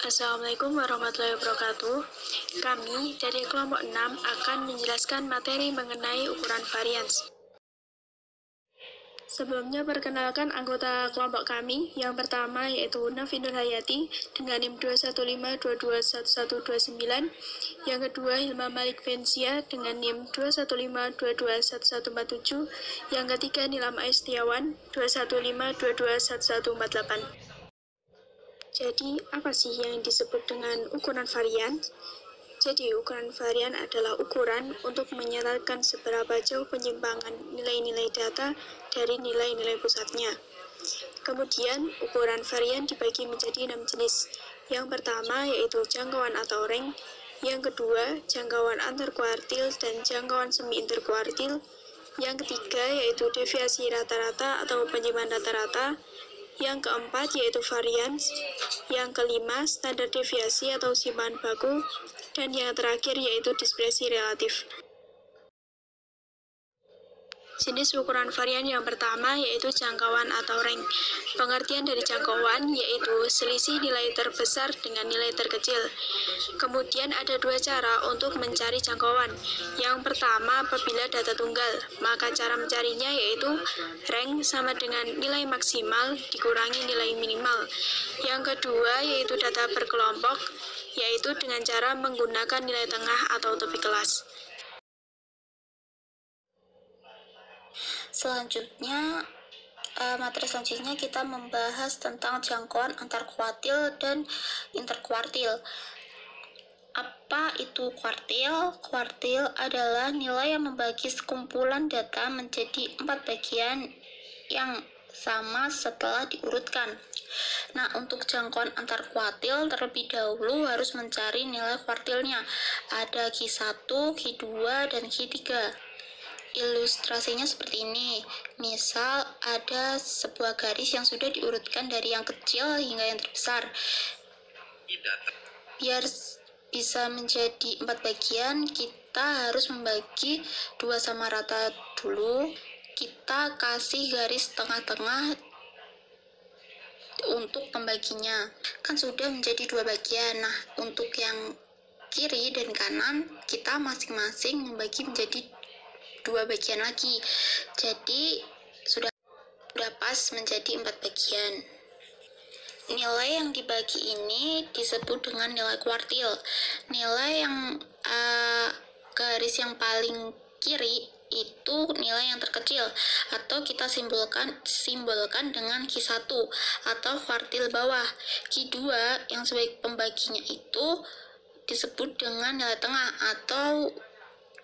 Assalamualaikum warahmatullahi wabarakatuh. Kami dari kelompok 6 akan menjelaskan materi mengenai ukuran varians. Sebelumnya perkenalkan anggota kelompok kami. Yang pertama yaitu Nafi Nurhayati dengan NIM 215221129. Yang kedua Hilma Malik Bensia dengan NIM 215221147. Yang ketiga Nilam Aistiawan 215221148. Jadi, apa sih yang disebut dengan ukuran varian? Jadi, ukuran varian adalah ukuran untuk menyatakan seberapa jauh penyimpangan nilai-nilai data dari nilai-nilai pusatnya. Kemudian, ukuran varian dibagi menjadi 6 jenis. Yang pertama yaitu jangkauan atau rank. Yang kedua, jangkauan antar kuartil dan jangkauan semi-interkuartil. Yang ketiga yaitu deviasi rata-rata atau penyimpangan rata-rata. Yang keempat yaitu varians, yang kelima standar deviasi atau simpanan baku, dan yang terakhir yaitu dispersi relatif. Jenis ukuran varian yang pertama yaitu jangkauan atau rank. Pengertian dari jangkauan yaitu selisih nilai terbesar dengan nilai terkecil. Kemudian ada dua cara untuk mencari jangkauan. Yang pertama apabila data tunggal, maka cara mencarinya yaitu rank sama dengan nilai maksimal dikurangi nilai minimal. Yang kedua yaitu data berkelompok, yaitu dengan cara menggunakan nilai tengah atau tepi kelas. Materi selanjutnya kita membahas tentang jangkauan antar kuartil dan interkuartil. Apa itu kuartil? Kuartil adalah nilai yang membagi sekumpulan data menjadi 4 bagian yang sama setelah diurutkan. Nah, untuk jangkauan antar kuartil terlebih dahulu harus mencari nilai kuartilnya. Ada Q1, Q2, dan Q3. Ilustrasinya seperti ini. Misal ada sebuah garis yang sudah diurutkan dari yang kecil hingga yang terbesar. Biar bisa menjadi 4 bagian, kita harus membagi 2 sama rata dulu. Kita kasih garis tengah-tengah untuk pembaginya. Kan sudah menjadi 2 bagian. Nah, untuk yang kiri dan kanan, kita masing-masing membagi menjadi 2 bagian lagi. Jadi sudah pas menjadi 4 bagian. Nilai yang dibagi ini disebut dengan nilai kuartil. Nilai yang garis yang paling kiri itu nilai yang terkecil, atau kita simbolkan dengan Q1 atau kuartil bawah. Q2 yang sebagai pembaginya itu disebut dengan nilai tengah atau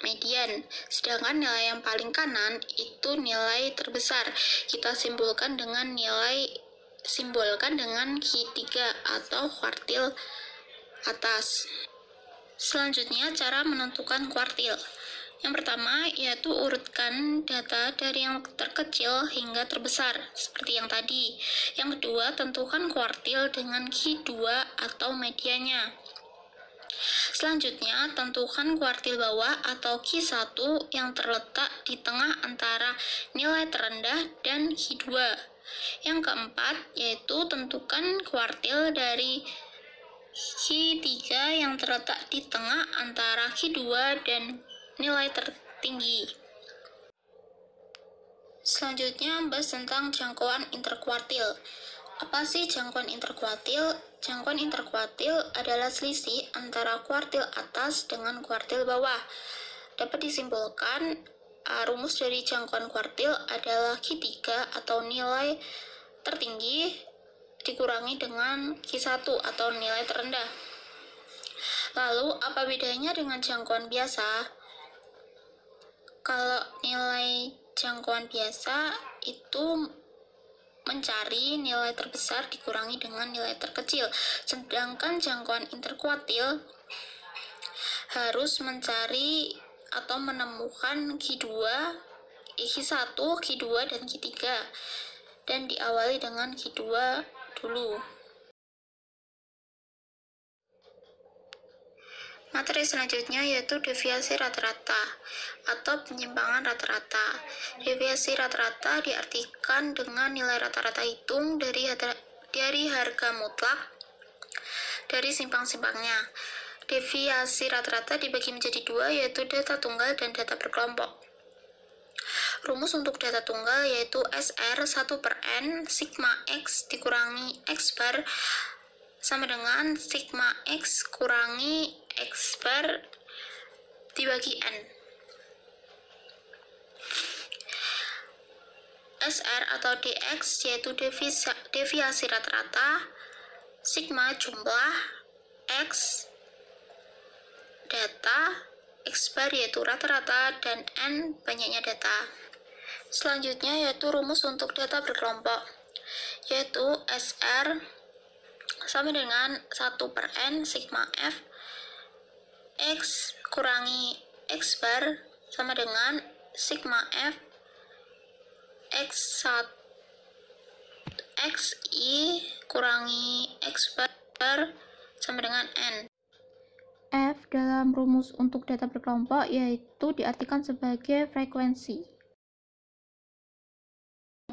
median. Sedangkan nilai yang paling kanan itu nilai terbesar. Kita simbolkan dengan Q3 atau kuartil atas. Selanjutnya cara menentukan kuartil. Yang pertama yaitu urutkan data dari yang terkecil hingga terbesar seperti yang tadi. Yang kedua, tentukan kuartil dengan Q2 atau medianya. Selanjutnya, tentukan kuartil bawah atau Q1 yang terletak di tengah antara nilai terendah dan Q2. Yang keempat, yaitu tentukan kuartil dari Q3 yang terletak di tengah antara Q2 dan nilai tertinggi. Selanjutnya, bahas tentang jangkauan interkuartil. Apa sih jangkauan interkuartil? Jangkauan interkuartil adalah selisih antara kuartil atas dengan kuartil bawah. Dapat disimpulkan, rumus dari jangkauan kuartil adalah Q3 atau nilai tertinggi dikurangi dengan Q1 atau nilai terendah. Lalu, apa bedanya dengan jangkauan biasa? Kalau nilai jangkauan biasa itu mencari nilai terbesar dikurangi dengan nilai terkecil, sedangkan jangkauan interkuartil harus mencari atau menemukan Q1, Q2, dan Q3, dan diawali dengan Q2 dulu. Materi selanjutnya yaitu deviasi rata-rata atau penyimpangan rata-rata. Deviasi rata-rata diartikan dengan nilai rata-rata hitung dari harga mutlak dari simpang-simpangnya. Deviasi rata-rata dibagi menjadi dua, yaitu data tunggal dan data berkelompok. Rumus untuk data tunggal yaitu SR 1/N sigma X dikurangi X bar sama dengan sigma X kurangi X bar dibagi N. SR atau DX yaitu deviasi rata-rata, sigma jumlah, X data, X bar yaitu rata-rata, dan N banyaknya data. Selanjutnya yaitu rumus untuk data berkelompok, yaitu SR sama dengan 1/N sigma F X kurangi X bar sama dengan sigma F XI kurangi X bar sama dengan N. F dalam rumus untuk data berkelompok yaitu diartikan sebagai frekuensi.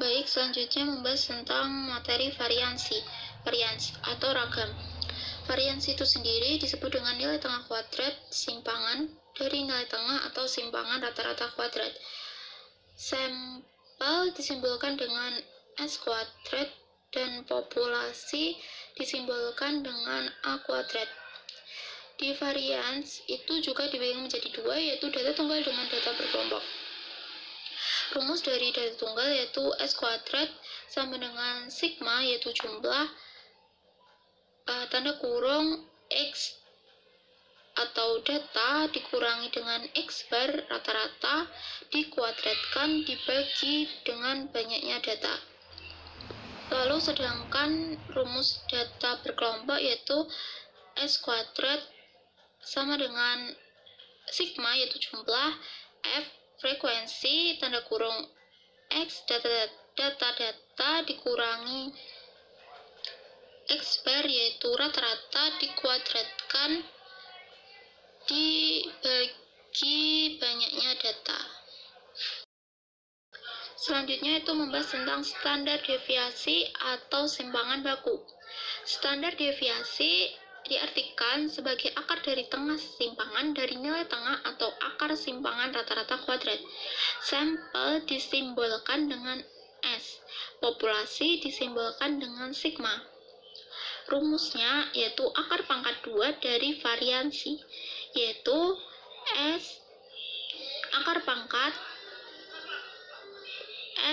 Baik, selanjutnya membahas tentang materi varians atau ragam. Variansi itu sendiri disebut dengan nilai tengah kuadrat simpangan dari nilai tengah atau simpangan rata-rata kuadrat. Sampel disimbolkan dengan S kuadrat dan populasi disimbolkan dengan A kuadrat. Di varians itu juga dibagi menjadi dua, yaitu data tunggal dengan data berkelompok. Rumus dari data tunggal yaitu S kuadrat sama dengan sigma yaitu jumlah tanda kurung X atau data dikurangi dengan X bar rata-rata dikuadratkan dibagi dengan banyaknya data. Lalu sedangkan rumus data berkelompok yaitu S kuadrat sama dengan sigma yaitu jumlah, F frekuensi tanda kurung X data dikurangi X bar yaitu rata-rata dikuadratkan dibagi banyaknya data. Selanjutnya itu membahas tentang standar deviasi atau simpangan baku. Standar deviasi diartikan sebagai akar dari tengah simpangan dari nilai tengah atau akar simpangan rata-rata kuadrat. Sampel disimbolkan dengan S, populasi disimbolkan dengan sigma. Rumusnya yaitu akar pangkat 2 dari variansi, yaitu S akar pangkat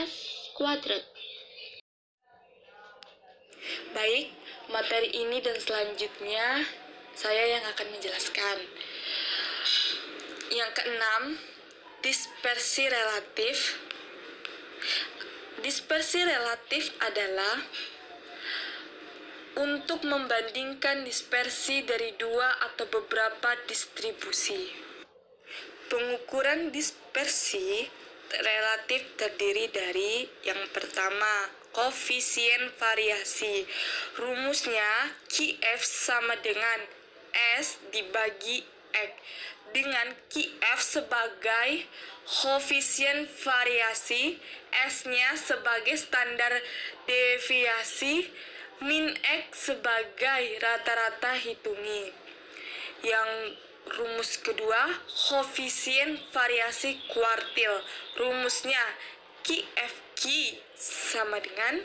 S kuadrat. Baik, materi ini dan selanjutnya saya yang akan menjelaskan. Yang keenam, dispersi relatif. Dispersi relatif adalah untuk membandingkan dispersi dari dua atau beberapa distribusi. Pengukuran dispersi relatif terdiri dari yang pertama, koefisien variasi. Rumusnya QF sama dengan S dibagi X, dengan QF sebagai koefisien variasi, S-nya sebagai standar deviasi, min X sebagai rata-rata hitungi. Yang rumus kedua, koefisien variasi kuartil. Rumusnya QFQ sama dengan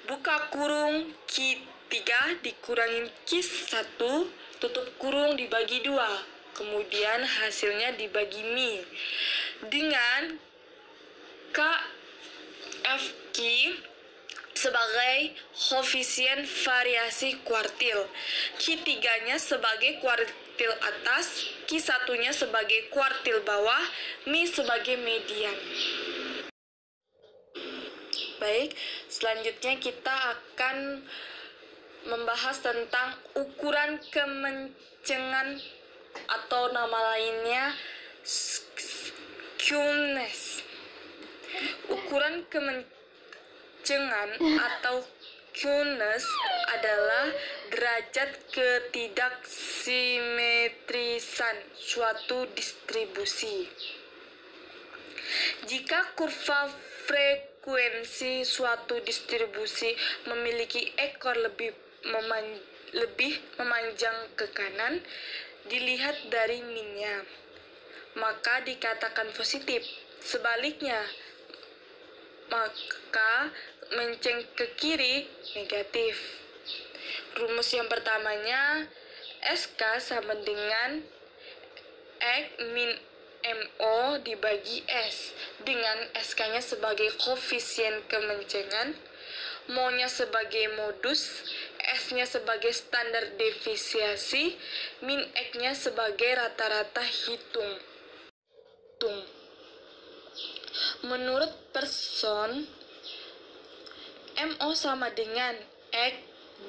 buka kurung Q3 dikurangin Q1 tutup kurung dibagi 2. Kemudian hasilnya dibagi mi. Dengan KFQ sebagai koefisien variasi kuartil, Q3-nya sebagai kuartil atas, Q1-nya sebagai kuartil bawah, mi sebagai median. Baik, selanjutnya kita akan membahas tentang ukuran kemencengan atau nama lainnya skewness. Ukuran kemencengan atau skewness adalah derajat ketidaksimetrisan suatu distribusi. Jika kurva frekuensi suatu distribusi memiliki ekor lebih lebih memanjang ke kanan dilihat dari minnya, maka dikatakan positif. Sebaliknya, maka menceng ke kiri negatif. Rumus yang pertamanya, SK sama dengan X min MO dibagi S, dengan SK-nya sebagai koefisien kemencengan, MO-nya sebagai modus, S-nya sebagai standar defisiasi, min X-nya sebagai rata-rata hitung. Menurut Person, MO sama dengan X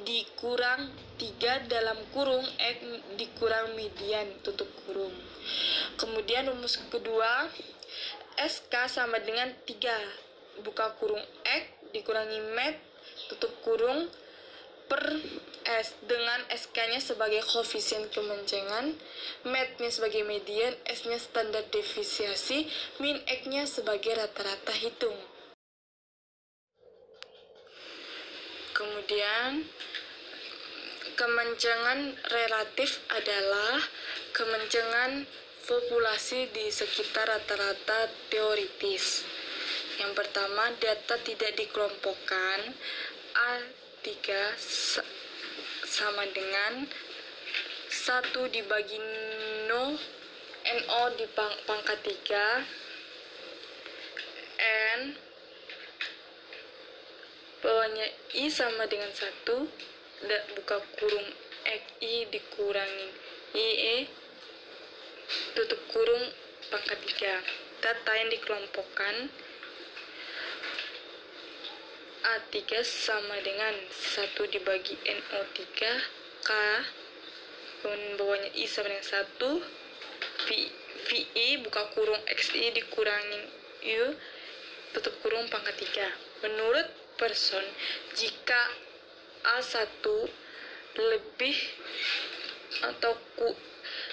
dikurang 3 dalam kurung X dikurang median tutup kurung. Kemudian rumus kedua, SK sama dengan 3 buka kurung X dikurangi med tutup kurung per S, dengan SK-nya sebagai koefisien kemencengan, med-nya sebagai median, S-nya standar defisiasi, min X-nya sebagai rata-rata hitung. Kemudian, kemencengan relatif adalah kemencengan populasi di sekitar rata-rata teoritis. Yang pertama, data tidak dikelompokkan. A3 sama dengan 1 dibagi NO di pangkat 3 N bawahnya I sama dengan 1 buka kurung XI dikurangi IE tutup kurung pangkat 3. Data yang dikelompokkan A3 sama dengan 1 dibagi NO3 K, bawahnya I sama dengan 1, VI buka kurung XI dikurangi U tutup kurung pangkat 3. Menurut Person, jika A1 lebih atau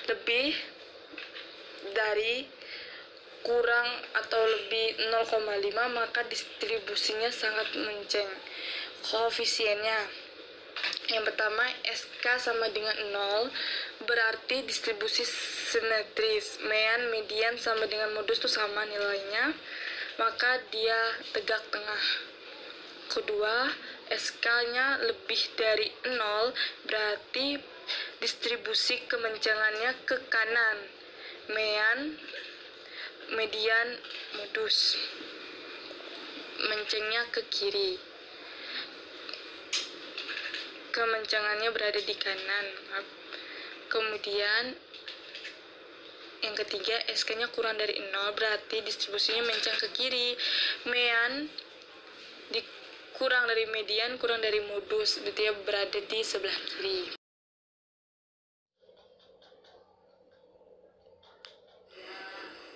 lebih dari kurang atau lebih 0,5 maka distribusinya sangat menceng. Koefisiennya, yang pertama SK sama dengan 0 berarti distribusi simetris, median sama dengan modus itu sama nilainya, maka dia tegak tengah. Kedua, SK-nya lebih dari 0 berarti distribusi kemencengannya ke kanan, median, modus. Mencengnya ke kiri. Kemencengannya berada di kanan. Kemudian yang ketiga, SK-nya kurang dari 0 berarti distribusinya menceng ke kiri. Kurang dari median, kurang dari modus, berarti dia berada di sebelah kiri.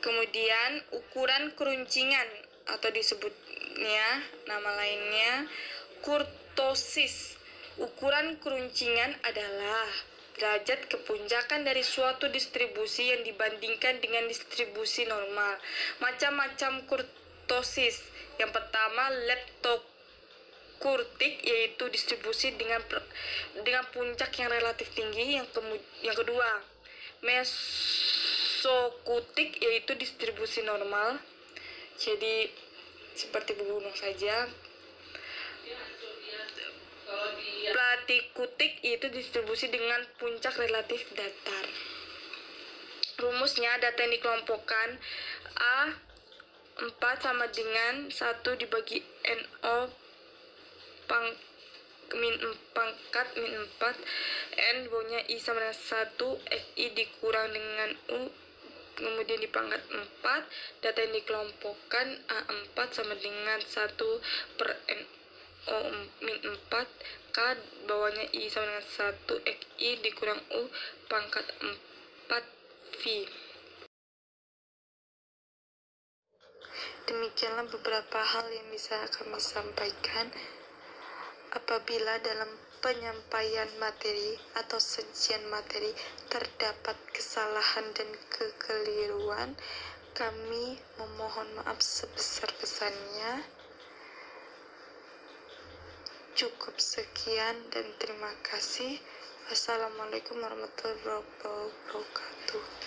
Kemudian ukuran keruncingan atau disebutnya nama lainnya kurtosis. Ukuran keruncingan adalah derajat kepunjakan dari suatu distribusi yang dibandingkan dengan distribusi normal. Macam-macam kurtosis. Yang pertama, leptokurtik, yaitu distribusi dengan puncak yang relatif tinggi. Yang kedua, mesokutik, yaitu distribusi normal, jadi seperti gunung saja. Platikutik, yaitu distribusi dengan puncak relatif datar. Rumusnya, data yang dikelompokkan A4 sama dengan 1 dibagi NO pangkat min 4 N bawahnya I sama dengan 1 XI dikurang dengan U kemudian dipangkat 4. Data yang dikelompokkan A4 sama dengan 1 per NO min 4 K bawahnya I sama dengan 1 XI dikurang U pangkat 4 V. Demikianlah beberapa hal yang bisa kami sampaikan. Apabila dalam penyampaian materi atau sajian materi terdapat kesalahan dan kekeliruan, kami memohon maaf sebesar-besarnya. Cukup sekian dan terima kasih. Wassalamualaikum warahmatullahi wabarakatuh.